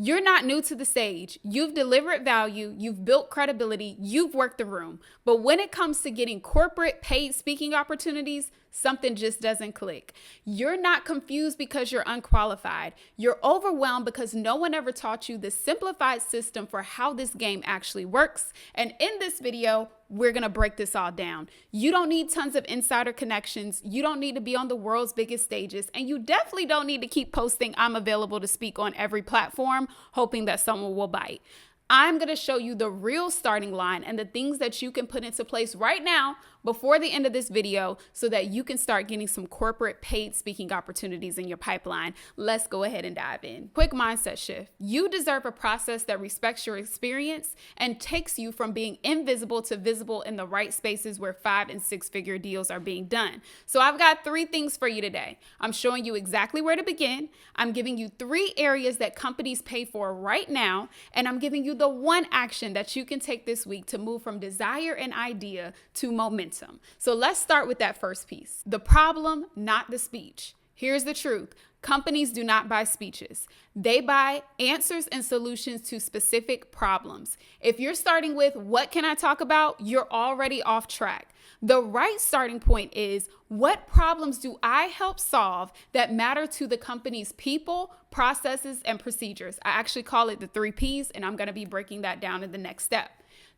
You're not new to the stage. You've delivered value, you've built credibility, you've worked the room. But when it comes to getting corporate paid speaking opportunities, something just doesn't click. You're not confused because you're unqualified. You're overwhelmed because no one ever taught you the simplified system for how this game actually works. And in this video, we're going to break this all down. You don't need tons of insider connections. You don't need to be on the world's biggest stages. And you definitely don't need to keep posting "I'm available to speak" on every platform, hoping that someone will bite. I'm going to show you the real starting line and the things that you can put into place right now before the end of this video so that you can start getting some corporate paid speaking opportunities in your pipeline. Let's go ahead and dive in. Quick mindset shift. You deserve a process that respects your experience and takes you from being invisible to visible in the right spaces where 5- and 6-figure deals are being done. So I've got 3 things for you today. I'm showing you exactly where to begin. I'm giving you 3 areas that companies pay for right now, and I'm giving you the one action that you can take this week to move from desire and idea to momentum. So let's start with that first piece. The problem, not the speech. Here's the truth. Companies do not buy speeches. They buy answers and solutions to specific problems. If you're starting with "what can I talk about?" you're already off track. The right starting point is, what problems do I help solve that matter to the company's people, processes, and procedures? I actually call it the 3 Ps, and I'm going to be breaking that down in the next step.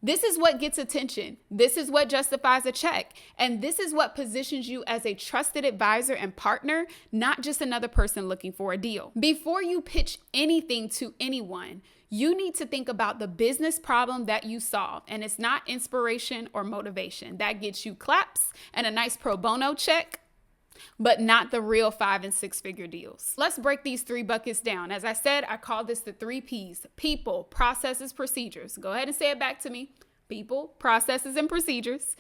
This is what gets attention. This is what justifies a check. And this is what positions you as a trusted advisor and partner, not just another person looking for a deal. Before you pitch anything to anyone, you need to think about the business problem that you solve. And it's not inspiration or motivation. That gets you claps and a nice pro bono check, but not the real 5- and 6-figure deals. Let's break these 3 buckets down. As I said, I call this the 3 Ps: people, processes, procedures. Go ahead and say it back to me. People, processes, and procedures.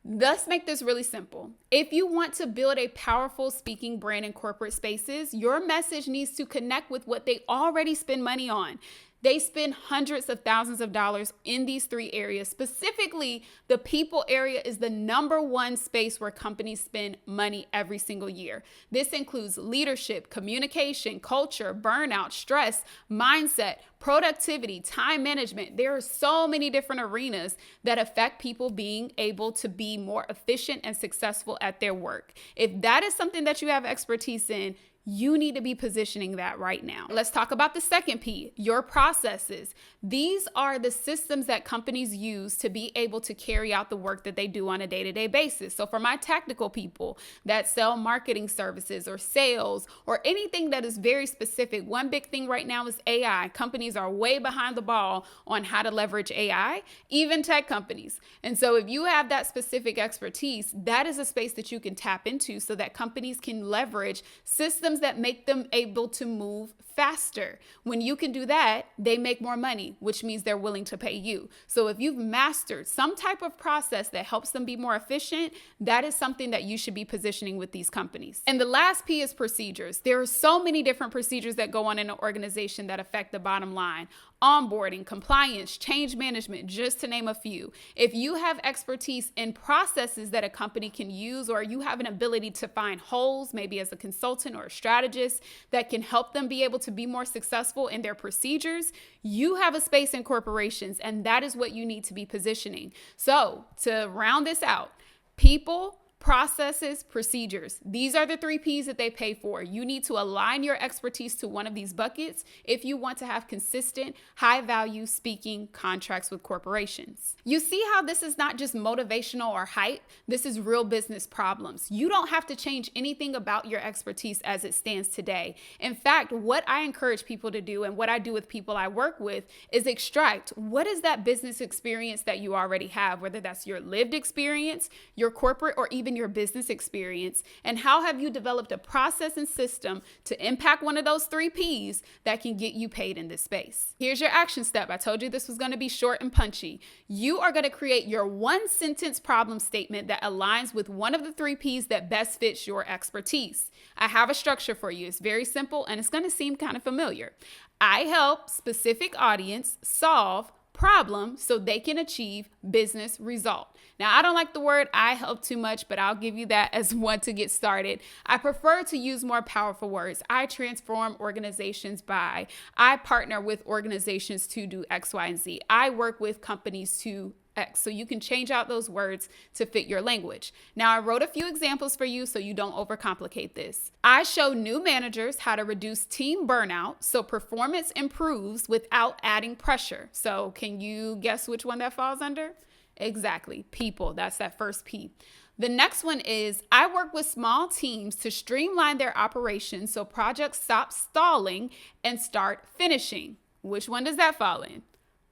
Let's make this really simple. If you want to build a powerful speaking brand in corporate spaces, your message needs to connect with what they already spend money on. They spend hundreds of thousands of dollars in these 3 areas. Specifically, the people area is the #1 space where companies spend money every single year. This includes leadership, communication, culture, burnout, stress, mindset, productivity, time management. There are so many different arenas that affect people being able to be more efficient and successful at their work. If that is something that you have expertise in, you need to be positioning that right now. Let's talk about the second P, your processes. These are the systems that companies use to be able to carry out the work that they do on a day-to-day basis. So for my tactical people that sell marketing services or sales or anything that is very specific, one big thing right now is AI. Companies are way behind the ball on how to leverage AI, even tech companies. And so if you have that specific expertise, that is a space that you can tap into so that companies can leverage systems that make them able to move faster. When you can do that, they make more money, which means they're willing to pay you. So if you've mastered some type of process that helps them be more efficient, that is something that you should be positioning with these companies. And the last P is procedures. There are so many different procedures that go on in an organization that affect the bottom line. Onboarding, compliance, change management, just to name a few. If you have expertise in processes that a company can use, or you have an ability to find holes, maybe as a consultant or a strategist, that can help them be able to be more successful in their procedures, you have a space in corporations, and that is what you need to be positioning. So to round this out, people, processes, procedures. These are the 3 Ps that they pay for. You need to align your expertise to one of these buckets if you want to have consistent, high-value speaking contracts with corporations. You see how this is not just motivational or hype? This is real business problems. You don't have to change anything about your expertise as it stands today. In fact, what I encourage people to do and what I do with people I work with is extract what is that business experience that you already have, whether that's your lived experience, your corporate, or even your business experience, and how have you developed a process and system to impact one of those 3 Ps that can get you paid in this space. Here's your action step. I told you this was going to be short and punchy. You are going to create your 1-sentence problem statement that aligns with one of the 3 Ps that best fits your expertise. I have a structure for you. It's very simple and it's going to seem kind of familiar. I help specific audience solve problem so they can achieve business result. Now, I don't like the word I help too much, but I'll give you that as one to get started. I prefer to use more powerful words. I transform organizations by, I partner with organizations to do X, Y, and Z. I work with companies to X. So you can change out those words to fit your language. Now, I wrote a few examples for you so you don't overcomplicate this. I show new managers how to reduce team burnout so performance improves without adding pressure. So can you guess which one that falls under? Exactly. People. That's that first P. The next one is I work with small teams to streamline their operations so projects stop stalling and start finishing. Which one does that fall in?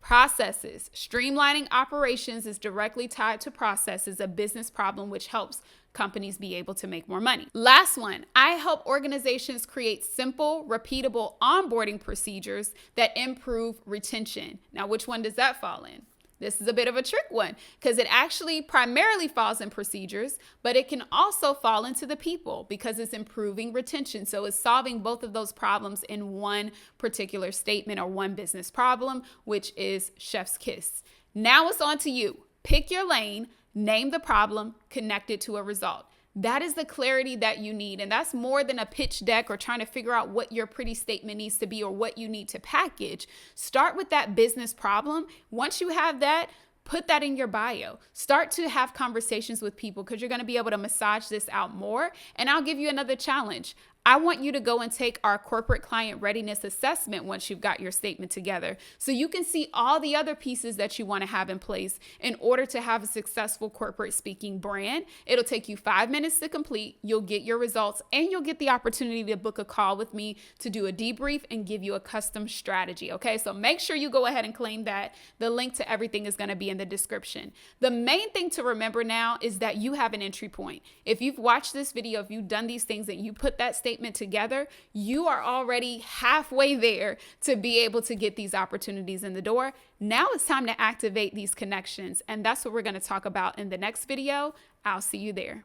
Processes. Streamlining operations is directly tied to processes, a business problem which helps companies be able to make more money. Last one, I help organizations create simple, repeatable onboarding procedures that improve retention. Now, which one does that fall in? This is a bit of a trick one because it actually primarily falls in procedures, but it can also fall into the people because it's improving retention. So it's solving both of those problems in one particular statement or one business problem, which is chef's kiss. Now it's on to you. Pick your lane, name the problem, connect it to a result. That is the clarity that you need. And that's more than a pitch deck or trying to figure out what your pretty statement needs to be or what you need to package. Start with that business problem. Once you have that, put that in your bio. Start to have conversations with people because you're going to be able to massage this out more. And I'll give you another challenge. I want you to go and take our corporate client readiness assessment once you've got your statement together so you can see all the other pieces that you want to have in place in order to have a successful corporate speaking brand. It'll take you 5 minutes to complete. You'll get your results and you'll get the opportunity to book a call with me to do a debrief and give you a custom strategy. Okay, so make sure you go ahead and claim that. The link to everything is going to be in the description. The main thing to remember now is that you have an entry point. If you've watched this video, if you've done these things and you put that statement together, you are already halfway there to be able to get these opportunities in the door. Now it's time to activate these connections. And that's what we're going to talk about in the next video. I'll see you there.